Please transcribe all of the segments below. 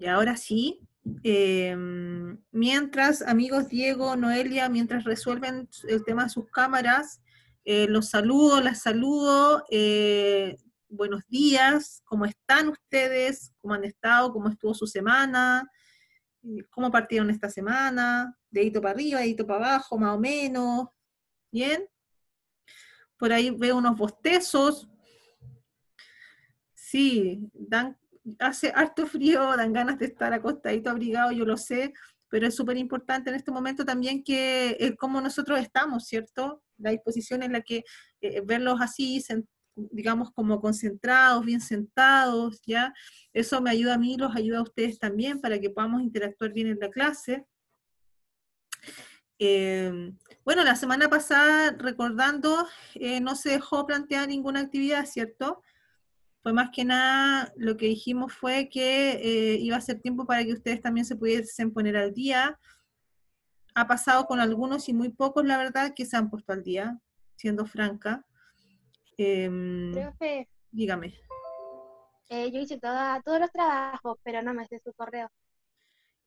Y ahora sí, mientras, amigos Diego, Noelia, mientras resuelven el tema de sus cámaras, los saludo, las saludo. Buenos días, ¿cómo están ustedes? ¿Cómo han estado? ¿Cómo estuvo su semana? ¿Cómo partieron esta semana? ¿Dedito para arriba, dedito para abajo, más o menos? ¿Bien? Por ahí veo unos bostezos. Sí, hace harto frío, dan ganas de estar acostadito, abrigado, yo lo sé, pero es súper importante en este momento también que cómo nosotros estamos, ¿cierto? La disposición en la que verlos así, digamos, como concentrados, bien sentados, ¿ya? Eso me ayuda a mí, los ayuda a ustedes también para que podamos interactuar bien en la clase. Bueno, la semana pasada, recordando, no se dejó plantear ninguna actividad, ¿cierto? Fue más que nada, lo que dijimos fue que iba a ser tiempo para que ustedes también se pudiesen poner al día. Ha pasado con algunos y muy pocos, la verdad, que se han puesto al día, siendo franca. Profe, Dígame. yo hice todos los trabajos, pero no me sé su correo.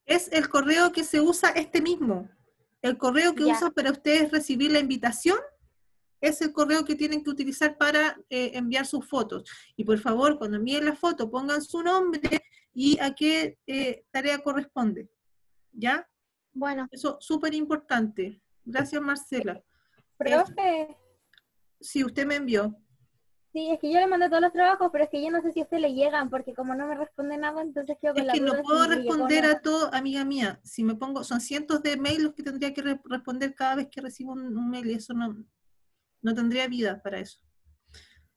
Es el correo que se usa este mismo. El correo que Ya, usan para ustedes recibir la invitación es el correo que tienen que utilizar para enviar sus fotos. Y por favor, cuando envíen la foto, pongan su nombre y a qué tarea corresponde. ¿Ya? bueno. Eso, súper importante. Gracias, Marcela. Eh, Profe, sí, usted me envió. sí, es que yo le mandé todos los trabajos, pero es que yo no sé si a usted le llegan, porque como no me responde nada, entonces quedo Es con la que no duda puedo si le llegó o responder no. a todo, amiga mía. Si me pongo, son cientos de mails los que tendría que responder cada vez que recibo un mail y eso no tendría vida para eso.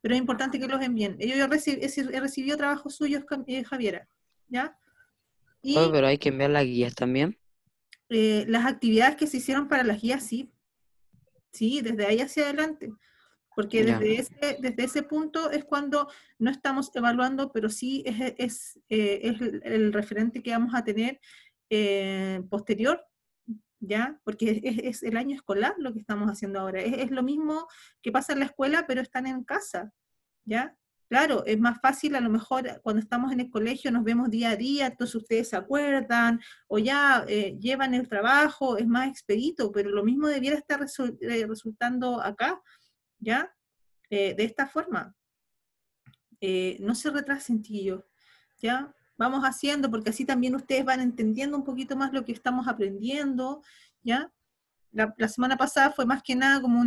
Pero es importante que los envíen. Yo he recibido trabajos suyos, Javiera, ¿ya? Oh, Y pero hay que enviar las guías también. las actividades que se hicieron para las guías, sí, sí, desde ahí hacia adelante. Porque Ya. desde ese punto es cuando no estamos evaluando, pero sí es el referente que vamos a tener posterior, ¿ya? Porque es el año escolar lo que estamos haciendo ahora. Es lo mismo que pasa en la escuela, pero están en casa, ¿ya? Claro, es más fácil a lo mejor cuando estamos en el colegio, nos vemos día a día, entonces ustedes se acuerdan o ya llevan el trabajo, es más expedito, pero lo mismo debiera estar resultando acá, ¿ya? De esta forma. No se retrasen, chiquillos, ¿ya? Vamos haciendo, porque así también ustedes van entendiendo un poquito más lo que estamos aprendiendo, ¿ya? La semana pasada fue más que nada como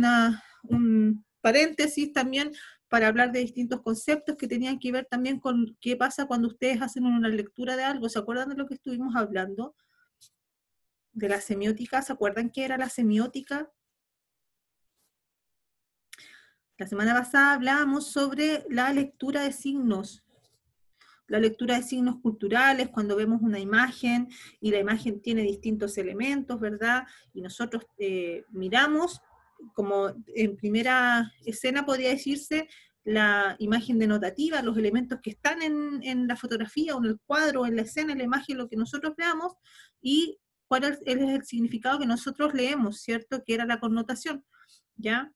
un paréntesis también para hablar de distintos conceptos que tenían que ver también con qué pasa cuando ustedes hacen una lectura de algo. ¿Se acuerdan de lo que estuvimos hablando? De la semiótica, ¿se acuerdan qué era la semiótica? La semana pasada hablábamos sobre la lectura de signos, la lectura de signos culturales, cuando vemos una imagen y la imagen tiene distintos elementos, ¿verdad? Y nosotros miramos, como en primera escena podría decirse, la imagen denotativa, los elementos que están en la fotografía o en el cuadro, o en la escena, en la imagen, lo que nosotros veamos, y cuál es el significado que nosotros leemos, ¿cierto? Que era la connotación, ¿ya?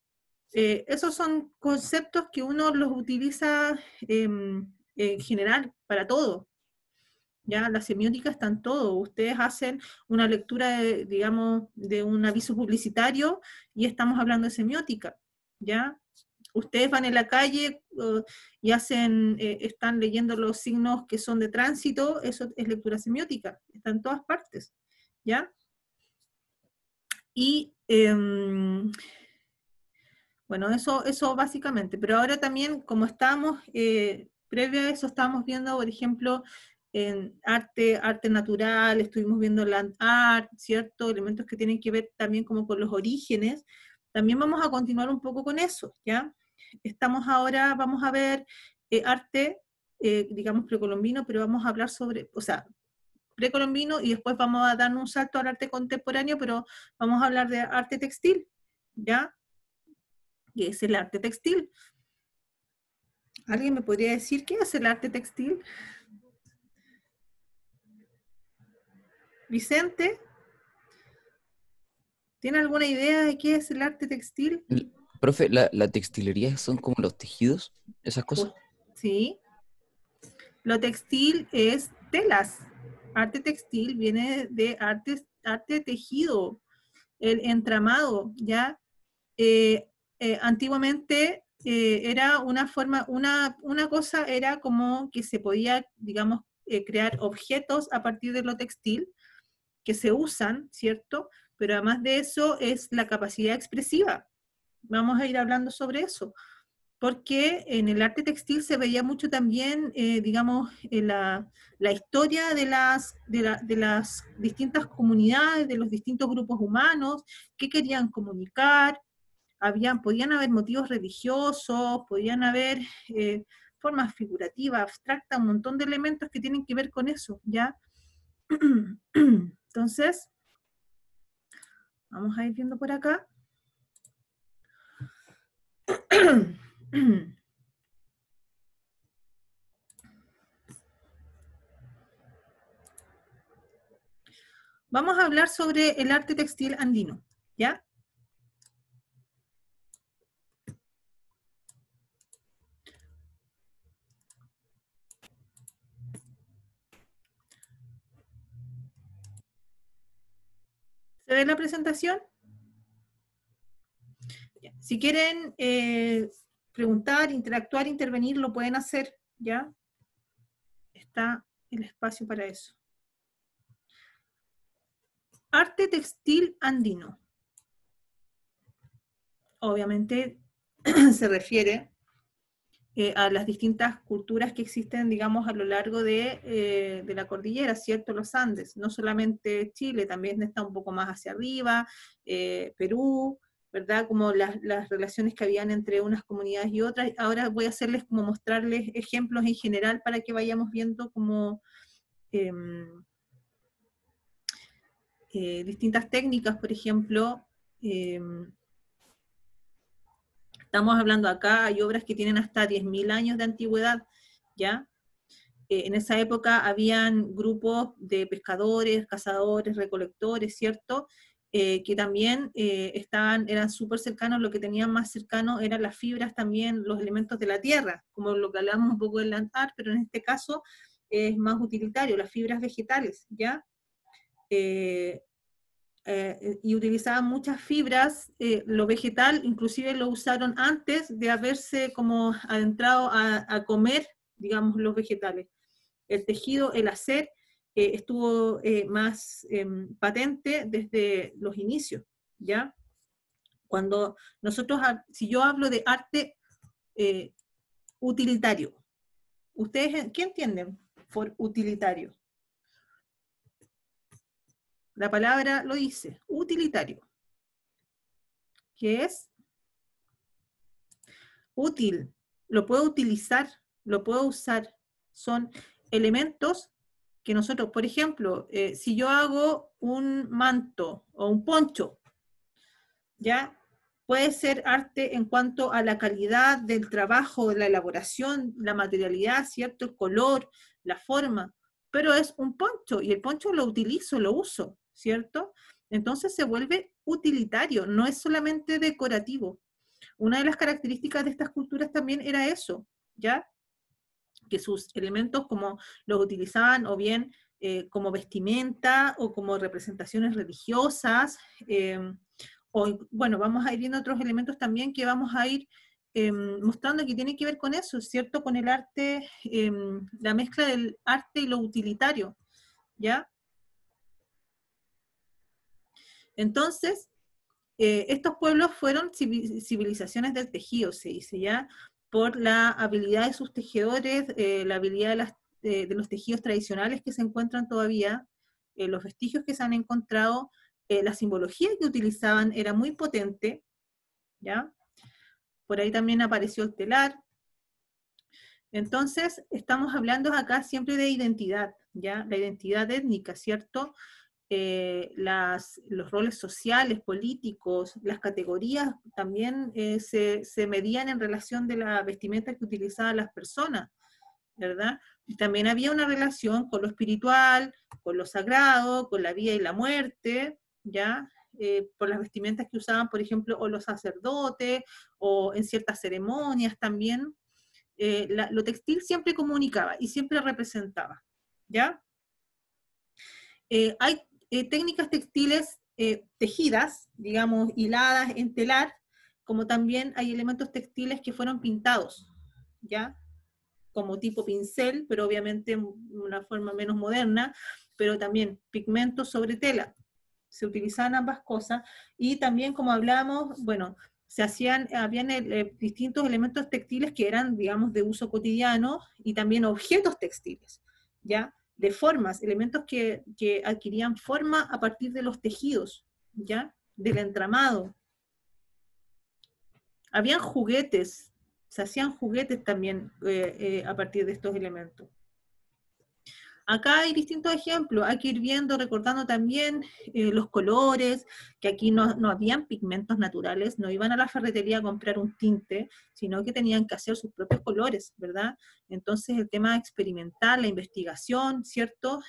Esos son conceptos que uno los utiliza en general para todo. Ya la semiótica está en todo. Ustedes hacen una lectura, digamos, de un aviso publicitario y estamos hablando de semiótica. ¿Ya? Ustedes van en la calle y están leyendo los signos que son de tránsito, eso es lectura semiótica, está en todas partes. ¿Ya? Y bueno, eso básicamente, pero ahora también, como estábamos, previo a eso, estábamos viendo, por ejemplo, en arte natural, estuvimos viendo land art, ¿cierto? Elementos que tienen que ver también como con los orígenes. También vamos a continuar un poco con eso, ¿ya? Estamos ahora, vamos a ver arte, digamos, precolombino, pero vamos a hablar sobre, o sea, precolombino y después vamos a dar un salto al arte contemporáneo, pero vamos a hablar de arte textil, ¿ya? Que es el arte textil. ¿Alguien me podría decir qué es el arte textil? Vicente, ¿tiene alguna idea de qué es el arte textil? Profe, la textilería son como los tejidos, esas cosas. Sí, lo textil es telas, Arte textil viene de arte tejido, el entramado, ¿ya? Antiguamente era una forma, una cosa era como que se podía, digamos, crear objetos a partir de lo textil, que se usan, ¿cierto? Pero además de eso es la capacidad expresiva. Vamos a ir hablando sobre eso, porque en el arte textil se veía mucho también, digamos, la historia de las distintas comunidades, de los distintos grupos humanos, que querían comunicar, podían haber motivos religiosos, podían haber formas figurativas, abstractas, un montón de elementos que tienen que ver con eso, ¿ya? Entonces, vamos a ir viendo por acá. Vamos a hablar sobre el arte textil andino, ¿ya? ¿Se ve la presentación? Si quieren preguntar, interactuar, intervenir, lo pueden hacer, ¿ya? Está el espacio para eso. Arte textil andino. Obviamente se refiere a las distintas culturas que existen, digamos, a lo largo de la cordillera, ¿cierto? Los Andes, no solamente Chile, también está un poco más hacia arriba, Perú, ¿verdad? Como las relaciones que habían entre unas comunidades y otras. Ahora voy a hacerles como mostrarles ejemplos en general para que vayamos viendo como distintas técnicas, por ejemplo, estamos hablando acá, hay obras que tienen hasta 10.000 años de antigüedad, ¿ya? En esa época habían grupos de pescadores, cazadores, recolectores, ¿cierto? Que también eran súper cercanos, lo que tenían más cercano eran las fibras también, los elementos de la tierra, como lo que hablamos un poco del lantar, pero en este caso es más utilitario, las fibras vegetales, ¿ya? Y utilizaban muchas fibras, lo vegetal inclusive lo usaron antes de haberse como adentrado a comer, digamos, los vegetales. El tejido, el hacer, estuvo más patente desde los inicios, ¿ya? Cuando nosotros, si yo hablo de arte utilitario, ¿ustedes qué entienden por utilitario? La palabra lo dice, utilitario. ¿Qué es? Útil. Lo puedo utilizar, lo puedo usar. Son elementos que nosotros, por ejemplo, si yo hago un manto o un poncho, ¿ya? Puede ser arte en cuanto a la calidad del trabajo, la elaboración, la materialidad, ¿cierto? El color, la forma, pero es un poncho y el poncho lo utilizo, lo uso, ¿cierto? Entonces se vuelve utilitario, no es solamente decorativo. Una de las características de estas culturas también era eso, ¿ya? Que sus elementos como los utilizaban o bien como vestimenta o como representaciones religiosas, o bueno, vamos a ir viendo otros elementos también que vamos a ir mostrando que tienen que ver con eso, ¿cierto? Con el arte, la mezcla del arte y lo utilitario, ¿ya? Entonces, estos pueblos fueron civilizaciones del tejido, se dice, ¿ya? Por la habilidad de sus tejedores, la habilidad de los tejidos tradicionales que se encuentran todavía, los vestigios que se han encontrado, la simbología que utilizaban era muy potente, ¿ya? Por ahí también apareció el telar. Entonces, estamos hablando acá siempre de identidad, ¿ya? La identidad étnica, ¿cierto? Los roles sociales, políticos, las categorías también se medían en relación de la vestimenta que utilizaban las personas, ¿verdad? Y también había una relación con lo espiritual, con lo sagrado, con la vida y la muerte, ¿ya? Por las vestimentas que usaban, por ejemplo, o los sacerdotes, o en ciertas ceremonias también. Lo textil siempre comunicaba y siempre representaba, ¿ya? hay técnicas textiles tejidas, digamos, hiladas en telar, como también hay elementos textiles que fueron pintados, ¿ya? Como tipo pincel, pero obviamente una forma menos moderna, pero también pigmentos sobre tela. Se utilizaban ambas cosas, y también, como hablábamos, bueno, habían distintos elementos textiles que eran, digamos, de uso cotidiano, y también objetos textiles, ¿ya? De formas, elementos que adquirían forma a partir de los tejidos, ¿ya? Del entramado. Habían juguetes, se hacían juguetes también a partir de estos elementos. Acá hay distintos ejemplos, hay que ir viendo, recordando también los colores, que aquí no habían pigmentos naturales, no iban a la ferretería a comprar un tinte, sino que tenían que hacer sus propios colores, ¿verdad? Entonces el tema experimental, la investigación, ¿cierto?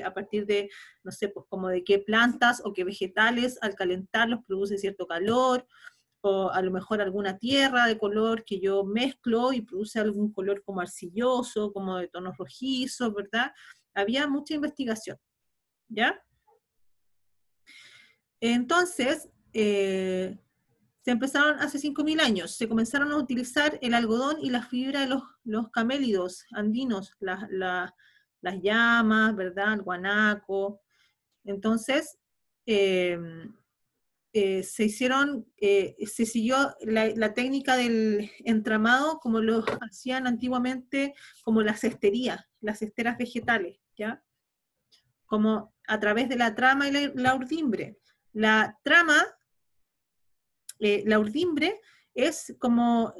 A partir de, no sé, pues como de qué plantas o qué vegetales al calentarlos produce cierto calor, o a lo mejor alguna tierra de color que yo mezclo y produce algún color como arcilloso, como de tonos rojizos, ¿verdad? Había mucha investigación, ¿ya? Entonces, se empezaron hace 5.000 años, se comenzaron a utilizar el algodón y la fibra de los camélidos andinos, las llamas, ¿verdad? El guanaco. Entonces, se siguió la técnica del entramado como lo hacían antiguamente, como la cestería, las esteras vegetales, ¿ya? Como a través de la trama y la urdimbre. La trama, la urdimbre es como,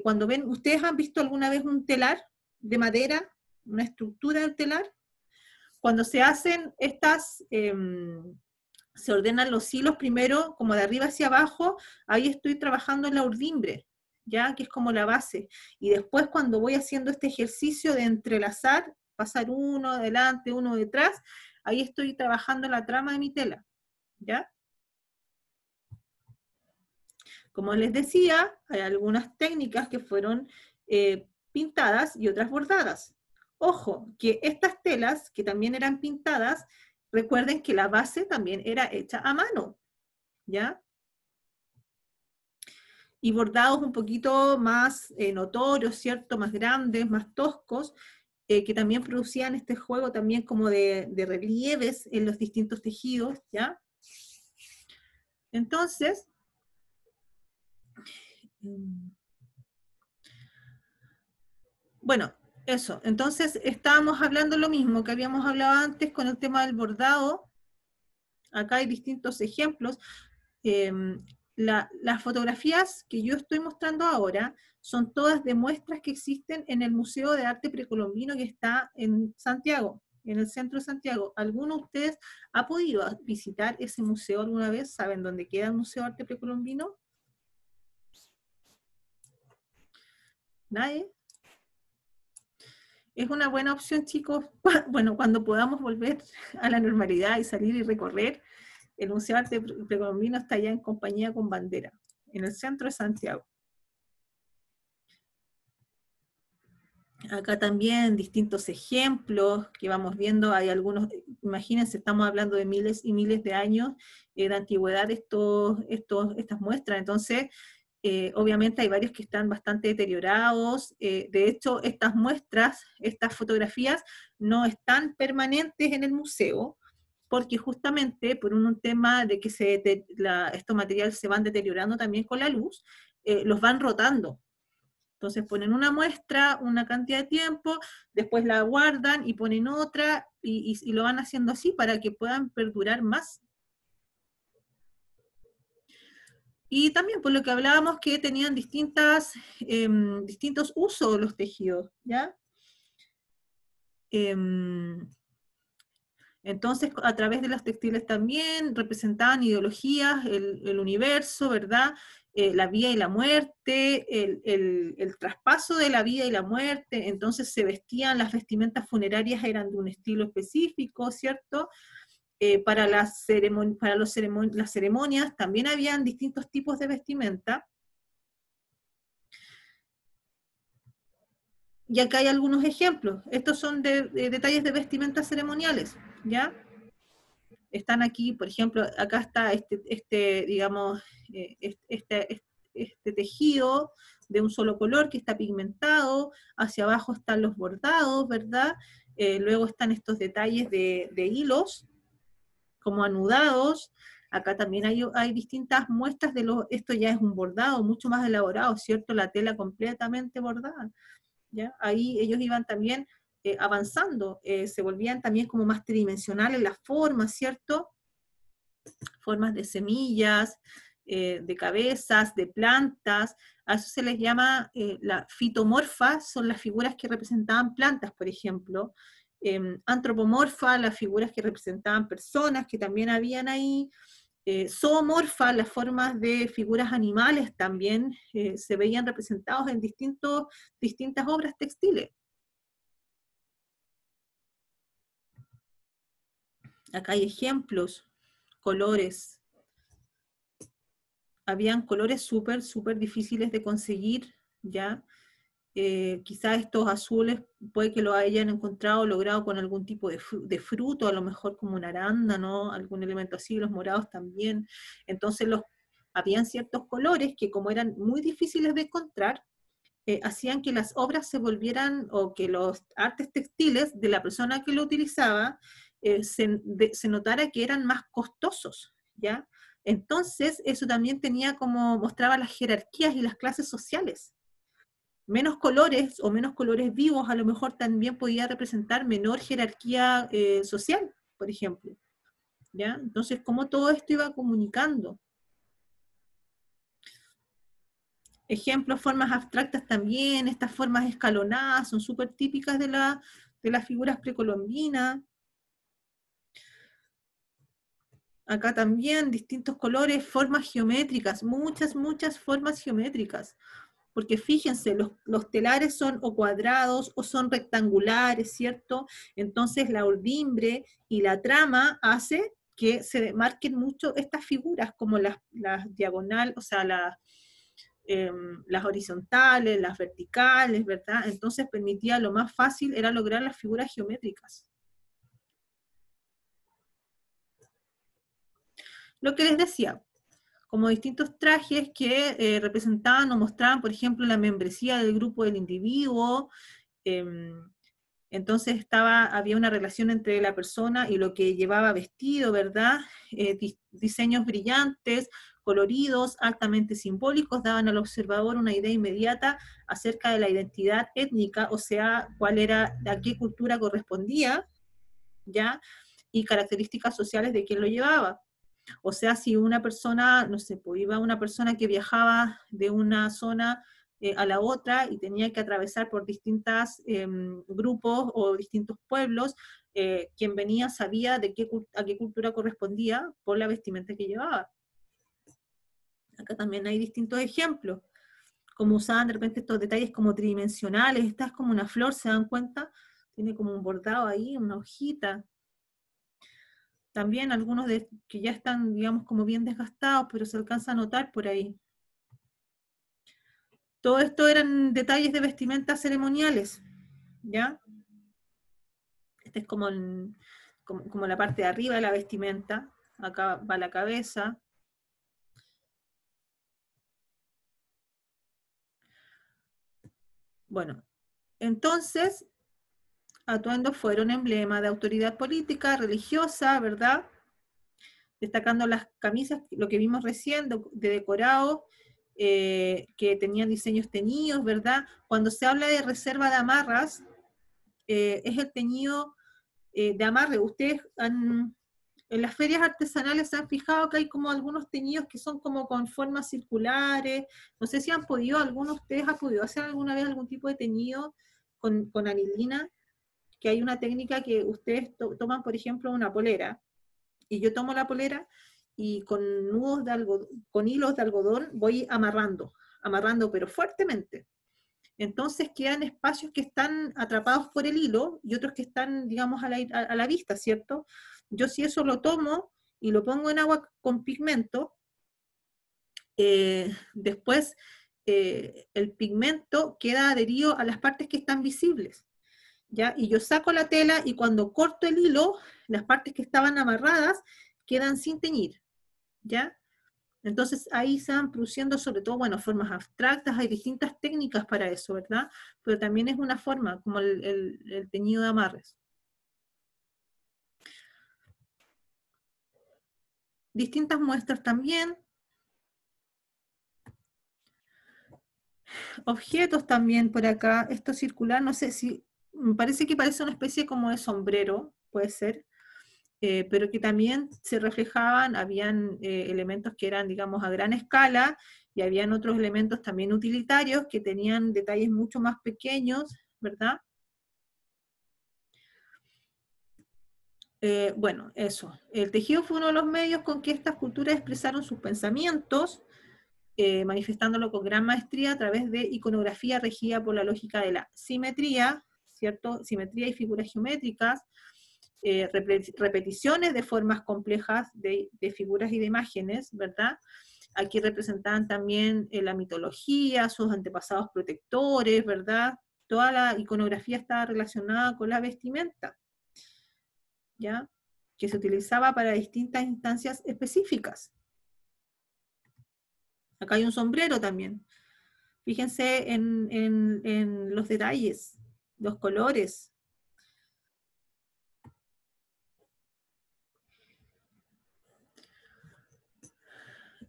cuando ven, ¿ustedes han visto alguna vez un telar de madera, una estructura del telar? Cuando se hacen estas... se ordenan los hilos primero, como de arriba hacia abajo, ahí estoy trabajando en la urdimbre, ¿ya? Que es como la base. Y después cuando voy haciendo este ejercicio de entrelazar, pasar uno adelante, uno detrás, ahí estoy trabajando la trama de mi tela, ¿ya? Como les decía, hay algunas técnicas que fueron pintadas y otras bordadas. Ojo, que estas telas, que también eran pintadas, recuerden que la base también era hecha a mano, ¿ya? Y bordados un poquito más notorios, ¿cierto? Más grandes, más toscos, que también producían este juego también como de relieves en los distintos tejidos, ¿ya? Entonces, bueno, eso. Entonces, estábamos hablando lo mismo que habíamos hablado antes con el tema del bordado. Acá hay distintos ejemplos. Las fotografías que yo estoy mostrando ahora son todas de muestras que existen en el Museo de Arte Precolombino que está en Santiago, en el centro de Santiago. ¿Alguno de ustedes ha podido visitar ese museo alguna vez? ¿Saben dónde queda el Museo de Arte Precolombino? ¿Nadie? Es una buena opción, chicos, bueno, cuando podamos volver a la normalidad y salir y recorrer. El Museo de Arte Precolombino está allá en Compañía con Bandera, en el centro de Santiago. Acá también distintos ejemplos que vamos viendo, hay algunos, imagínense, estamos hablando de miles y miles de años de antigüedad estas muestras, entonces obviamente hay varios que están bastante deteriorados, de hecho estas muestras, estas fotografías no están permanentes en el museo, porque justamente por un tema de que estos materiales se van deteriorando también con la luz, los van rotando. Entonces ponen una muestra, una cantidad de tiempo, después la guardan y ponen otra, y lo van haciendo así para que puedan perdurar más. Y también por lo que hablábamos que tenían distintos usos los tejidos, ¿ya? Entonces, a través de los textiles también representaban ideologías, el universo, ¿verdad? La vida y la muerte, el traspaso de la vida y la muerte, entonces se vestían, las vestimentas funerarias eran de un estilo específico, ¿cierto? Para las ceremonias también habían distintos tipos de vestimenta. Y acá hay algunos ejemplos. Estos son detalles de vestimentas ceremoniales, ¿ya? Están aquí, por ejemplo, acá está digamos, este tejido de un solo color que está pigmentado, hacia abajo están los bordados, ¿verdad? Luego están estos detalles de hilos, como anudados. Acá también hay distintas muestras esto ya es un bordado mucho más elaborado, ¿cierto? La tela completamente bordada, ¿ya? Ahí ellos iban también avanzando, se volvían también como más tridimensionales las formas, ¿cierto? Formas de semillas, de cabezas, de plantas, a eso se les llama la fitomorfa, son las figuras que representaban plantas, por ejemplo, antropomorfa, las figuras que representaban personas, que también habían ahí, zoomorfa, las formas de figuras animales también se veían representados en distintas obras textiles. Acá hay ejemplos, colores. Habían colores súper difíciles de conseguir, ¿ya? Quizás estos azules puede que lo hayan encontrado, logrado con algún tipo de fruto, a lo mejor como una arándano, algún elemento así, los morados también. Entonces habían ciertos colores que como eran muy difíciles de encontrar, hacían que las obras se volvieran, o que los artes textiles de la persona que lo utilizaba, se notara que eran más costosos, ¿ya? Entonces, eso también mostraba las jerarquías y las clases sociales. Menos colores o menos colores vivos a lo mejor también podía representar menor jerarquía social, por ejemplo, ¿ya? Entonces, ¿cómo todo esto iba comunicando? Ejemplos, formas abstractas también, estas formas escalonadas son súper típicas de las figuras precolombinas. Acá también distintos colores, formas geométricas, muchas formas geométricas. Porque fíjense, los telares son o cuadrados o son rectangulares, ¿cierto? Entonces la urdimbre y la trama hace que se demarquen mucho estas figuras, como las diagonales, o sea, las horizontales, las verticales, ¿verdad? Entonces permitía, lo más fácil era lograr las figuras geométricas. Lo que les decía, como distintos trajes que representaban o mostraban, por ejemplo, la membresía del grupo del individuo. Entonces había una relación entre la persona y lo que llevaba vestido, ¿verdad? Diseños brillantes, coloridos, altamente simbólicos, daban al observador una idea inmediata acerca de la identidad étnica, o sea, a qué cultura correspondía, ¿ya? Y características sociales de quien lo llevaba. O sea, si una persona, no sé, pues iba una persona que viajaba de una zona a la otra y tenía que atravesar por distintos grupos o distintos pueblos, quien venía sabía a qué cultura correspondía por la vestimenta que llevaba. Acá también hay distintos ejemplos, como usaban de repente estos detalles como tridimensionales. Esta es como una flor, ¿se dan cuenta? Tiene como un bordado ahí, una hojita. También algunos que ya están, digamos, como bien desgastados, pero se alcanza a notar por ahí. Todo esto eran detalles de vestimentas ceremoniales, ¿ya? Este es como la parte de arriba de la vestimenta. Acá va la cabeza. Bueno, entonces, atuendos fueron emblema de autoridad política, religiosa, ¿verdad? Destacando las camisas, lo que vimos recién, de decorado, que tenían diseños teñidos, ¿verdad? Cuando se habla de reserva de amarras, es el teñido de amarre. Ustedes en las ferias artesanales se han fijado que hay como algunos teñidos que son como con formas circulares. No sé si alguno de ustedes ha podido hacer alguna vez algún tipo de teñido con anilina, que hay una técnica que ustedes toman, por ejemplo, una polera, y yo tomo la polera y con con hilos de algodón voy amarrando pero fuertemente. Entonces quedan espacios que están atrapados por el hilo y otros que están, digamos, a la vista, ¿cierto? Yo si eso lo tomo y lo pongo en agua con pigmento, después el pigmento queda adherido a las partes que están visibles. ¿ya? Y yo saco la tela y cuando corto el hilo, las partes que estaban amarradas quedan sin teñir, ¿ya? Entonces ahí se van produciendo sobre todo, bueno, formas abstractas, hay distintas técnicas para eso, ¿verdad? Pero también es una forma, como el teñido de amarres. Distintas muestras también. Objetos también por acá, esto circular, no sé si, me parece que parece una especie como de sombrero, puede ser, pero que también se reflejaban, habían elementos que eran, digamos, a gran escala, y habían otros elementos también utilitarios que tenían detalles mucho más pequeños, ¿verdad? Bueno, eso. El tejido fue uno de los medios con que estas culturas expresaron sus pensamientos, manifestándolo con gran maestría a través de iconografía regida por la lógica de la simetría, ¿cierto? Simetría y figuras geométricas, repeticiones de formas complejas de figuras y de imágenes, ¿verdad? Aquí representaban también la mitología, sus antepasados protectores, ¿verdad? Toda la iconografía estaba relacionada con la vestimenta, ¿ya? Que se utilizaba para distintas instancias específicas. Acá hay un sombrero también. Fíjense en los detalles, los colores.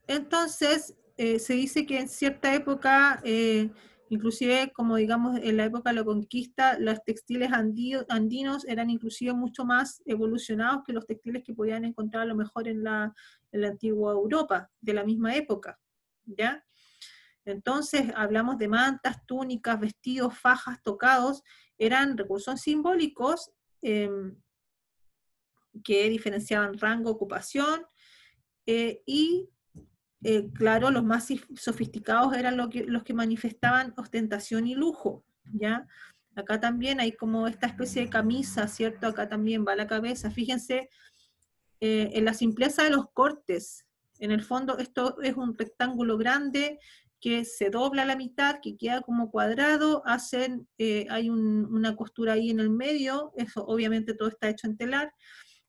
Entonces, se dice que en cierta época, inclusive como digamos en la época de la conquista, los textiles andinos eran inclusive mucho más evolucionados que los textiles que podían encontrar a lo mejor en la antigua Europa, de la misma época, ¿ya? Entonces, hablamos de mantas, túnicas, vestidos, fajas, tocados, eran recursos simbólicos que diferenciaban rango, ocupación, y claro, los más sofisticados eran los que manifestaban ostentación y lujo, ¿ya? Acá también hay como esta especie de camisa, ¿cierto? Acá también va la cabeza. Fíjense en la simpleza de los cortes. En el fondo esto es un rectángulo grande que se dobla a la mitad, que queda como cuadrado, hay una costura ahí en el medio, eso obviamente todo está hecho en telar,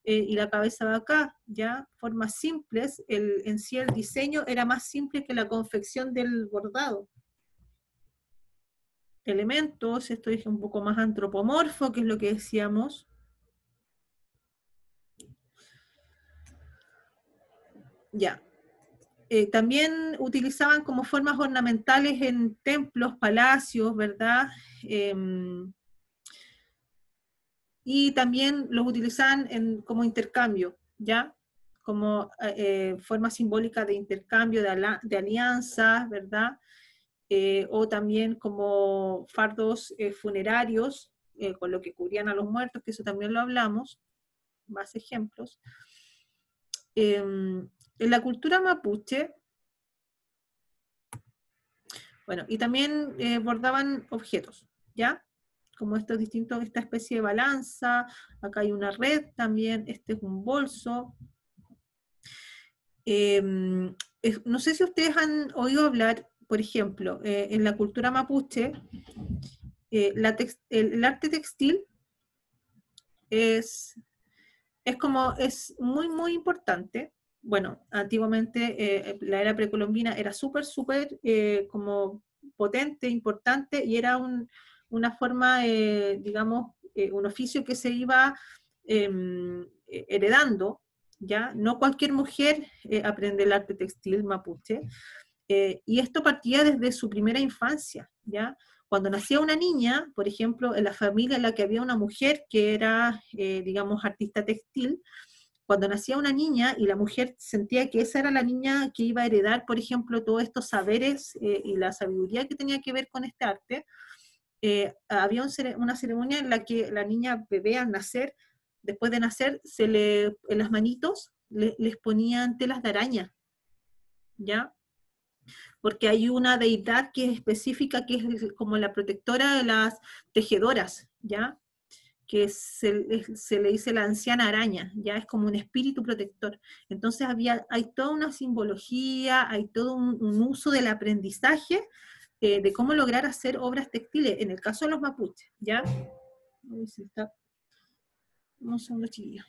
y la cabeza va acá, ¿ya? Formas simples, en sí el diseño era más simple que la confección del bordado. Elementos, esto es un poco más antropomorfo, que es lo que decíamos. Ya. También utilizaban como formas ornamentales en templos, palacios, ¿verdad? Y también los utilizaban como intercambio, ¿ya? Como forma simbólica de intercambio, de alianzas, ¿verdad? O también como fardos funerarios, con lo que cubrían a los muertos, que eso también lo hablamos, más ejemplos. En la cultura mapuche, bueno, y también bordaban objetos, ¿ya? Como estos distintos, esta especie de balanza, acá hay una red también, este es un bolso. No sé si ustedes han oído hablar, por ejemplo, en la cultura mapuche, el arte textil es muy, muy importante. Bueno, antiguamente la era precolombina era súper, como potente, importante, y era una forma, digamos, un oficio que se iba heredando, ¿ya? No cualquier mujer aprende el arte textil mapuche, y esto partía desde su primera infancia, ¿ya? Cuando nacía una niña, por ejemplo, en la familia en la que había una mujer que era, digamos, artista textil, cuando nacía una niña y la mujer sentía que esa era la niña que iba a heredar, por ejemplo, todos estos saberes y la sabiduría que tenía que ver con este arte, había una ceremonia en la que la niña bebé al nacer, después de nacer, en las manitos les ponían telas de araña, ¿ya? Porque hay una deidad que es específica, que es como la protectora de las tejedoras, ¿ya? Que se le dice la anciana araña, ya es como un espíritu protector. Entonces hay toda una simbología, hay todo un uso del aprendizaje de cómo lograr hacer obras textiles, en el caso de los mapuches, ¿ya? ver si está. Un segundo, chiquillo.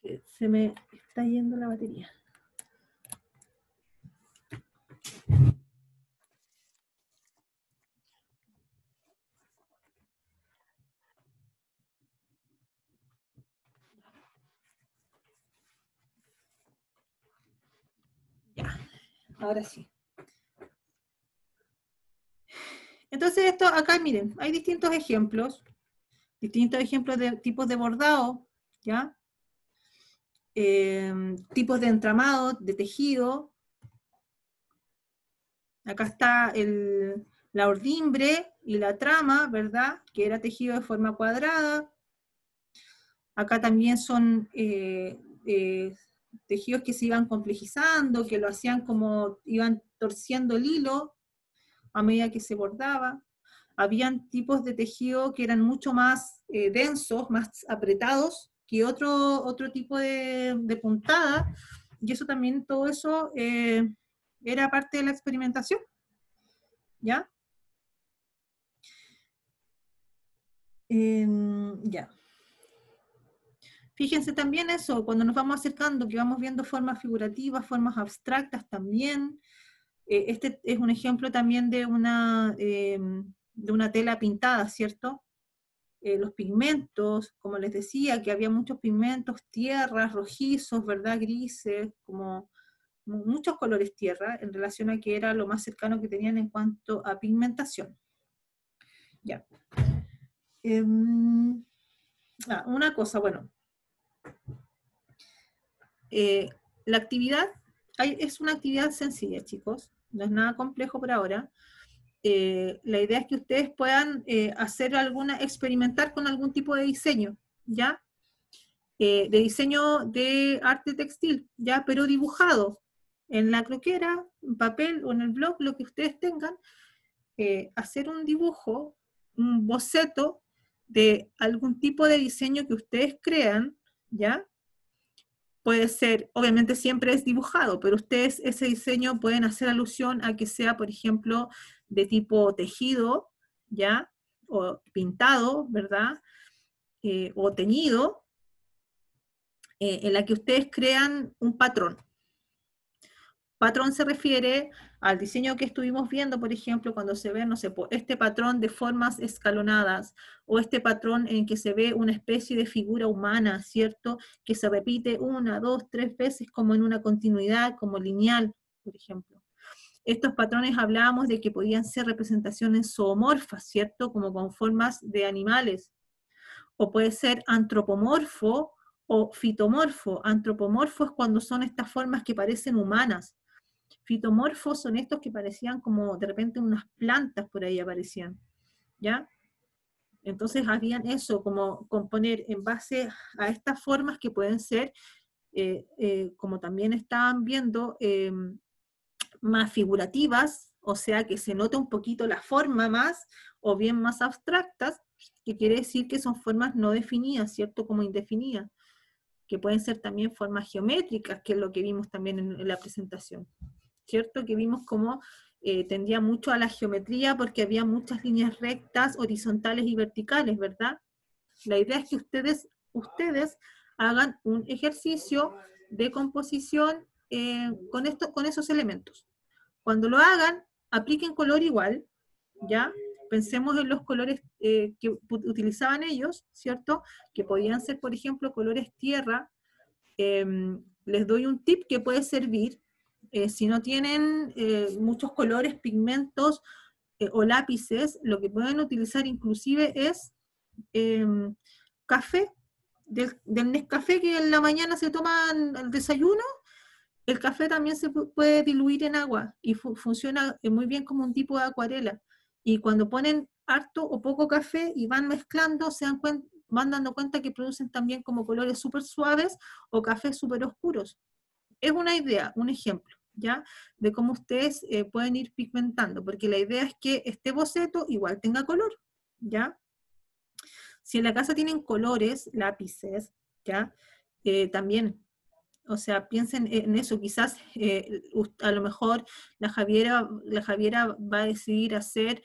Que se me está yendo la batería. Ya, ahora sí. Entonces esto acá, miren, hay distintos ejemplos de tipos de bordado, ¿ya? Tipos de entramado, de tejido. Acá está la ordimbre y la trama, ¿verdad? Que era tejido de forma cuadrada. Acá también son tejidos que se iban complejizando, que lo hacían como, iban torciendo el hilo a medida que se bordaba. Habían tipos de tejido que eran mucho más densos, más apretados, que otro tipo de puntada, y eso también, todo eso era parte de la experimentación, ¿ya? Ya. Fíjense también eso, cuando nos vamos acercando, que vamos viendo formas figurativas, formas abstractas también. Este es un ejemplo también de una tela pintada, ¿cierto? Los pigmentos, como les decía, que había muchos pigmentos, tierras, rojizos, ¿verdad? Grises, como muchos colores tierra, en relación a que era lo más cercano que tenían en cuanto a pigmentación. Ya. Una cosa, bueno. La actividad es una actividad sencilla, chicos, no es nada complejo por ahora. La idea es que ustedes puedan experimentar con algún tipo de diseño, ¿ya? De diseño de arte textil, ¿ya? Pero dibujado en la croquera, en papel o en el blog, lo que ustedes tengan, hacer un dibujo, un boceto de algún tipo de diseño que ustedes crean, ¿ya? Puede ser, obviamente siempre es dibujado, pero ustedes ese diseño pueden hacer alusión a que sea, por ejemplo, de tipo tejido, ¿ya? O pintado, ¿verdad? O teñido, en la que ustedes crean un patrón. Patrón se refiere al diseño que estuvimos viendo, por ejemplo, cuando se ve, no sé, este patrón de formas escalonadas, o este patrón en que se ve una especie de figura humana, ¿cierto? Que se repite 1, 2, 3 veces como en una continuidad, como lineal, por ejemplo. Estos patrones hablábamos de que podían ser representaciones zoomorfas, ¿cierto? Como con formas de animales. O puede ser antropomorfo o fitomorfo. Antropomorfo es cuando son estas formas que parecen humanas. Fitomorfos son estos que parecían como de repente unas plantas por ahí aparecían, ¿ya? Entonces habían eso, como componer en base a estas formas que pueden ser, como también estaban viendo, más figurativas, o sea que se nota un poquito la forma más, o bien más abstractas, que quiere decir que son formas no definidas, ¿cierto? Como indefinidas, que pueden ser también formas geométricas, que es lo que vimos también en la presentación. ¿Cierto? Que vimos cómo tendía mucho a la geometría porque había muchas líneas rectas, horizontales y verticales, ¿verdad? La idea es que ustedes hagan un ejercicio de composición con esos elementos. Cuando lo hagan, apliquen color igual, ¿ya? Pensemos en los colores que utilizaban ellos, ¿cierto? Que podían ser, por ejemplo, colores tierra. Les doy un tip que puede servir. Si no tienen muchos colores, pigmentos o lápices, lo que pueden utilizar inclusive es café, del Nescafé que en la mañana se toman el desayuno. El café también se puede diluir en agua y funciona muy bien como un tipo de acuarela. Y cuando ponen harto o poco café y van mezclando, van dando cuenta que producen también como colores súper suaves o cafés súper oscuros. Es una idea, un ejemplo, ¿ya? De cómo ustedes pueden ir pigmentando, porque la idea es que este boceto igual tenga color, ¿ya? Si en la casa tienen colores, lápices, ¿ya? También, o sea, piensen en eso, quizás a lo mejor la Javiera va a decidir hacer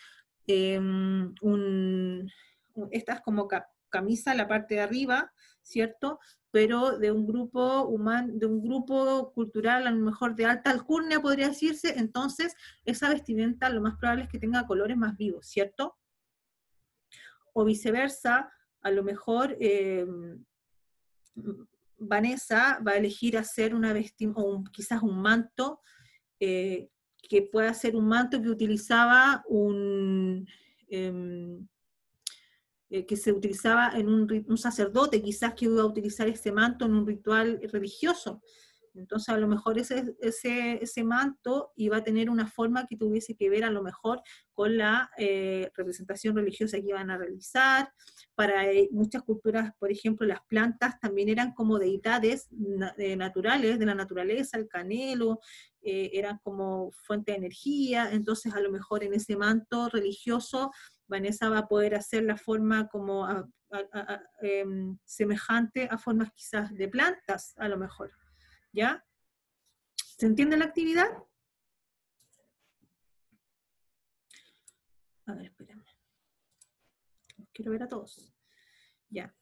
esta es como camisa, la parte de arriba, ¿cierto? Pero de un grupo humano, de un grupo cultural, a lo mejor de alta alcurnia podría decirse, entonces esa vestimenta lo más probable es que tenga colores más vivos, ¿cierto? O viceversa, a lo mejor Vanessa va a elegir hacer una vestimenta, o quizás un manto, que pueda ser un manto que utilizaba que se utilizaba en un sacerdote, quizás que iba a utilizar ese manto en un ritual religioso. Entonces a lo mejor ese manto iba a tener una forma que tuviese que ver a lo mejor con la representación religiosa que iban a realizar. Para muchas culturas, por ejemplo, las plantas también eran como deidades naturales, de la naturaleza, el canelo, eran como fuente de energía, entonces a lo mejor en ese manto religioso Vanessa va a poder hacer la forma como semejante a formas quizás de plantas, a lo mejor. ¿Ya? ¿Se entiende la actividad? A ver, espérenme. Quiero ver a todos. Ya.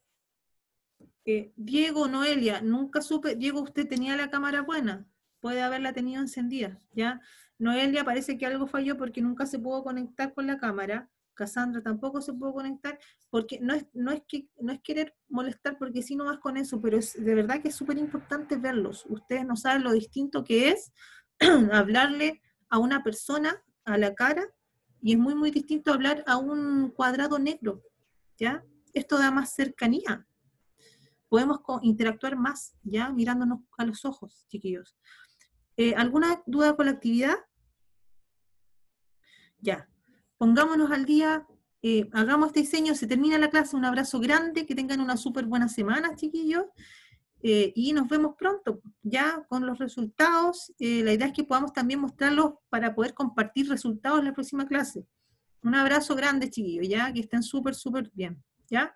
Diego, Noelia, nunca supe, Diego, usted tenía la cámara buena, puede haberla tenido encendida, ¿ya? Noelia parece que algo falló porque nunca se pudo conectar con la cámara. Cassandra tampoco se pudo conectar, porque no es querer molestar, porque sí no vas con eso, pero es de verdad que es súper importante verlos. Ustedes no saben lo distinto que es hablarle a una persona a la cara, y es muy, muy distinto hablar a un cuadrado negro, ¿ya? Esto da más cercanía. Podemos interactuar más, ¿ya? Mirándonos a los ojos, chiquillos. ¿Alguna duda con la actividad? Ya. Pongámonos al día, hagamos este diseño, se termina la clase, un abrazo grande, que tengan una súper buena semana, chiquillos, y nos vemos pronto, ya con los resultados. La idea es que podamos también mostrarlos para poder compartir resultados en la próxima clase. Un abrazo grande, chiquillos, ya, que estén súper, súper bien, ¿ya?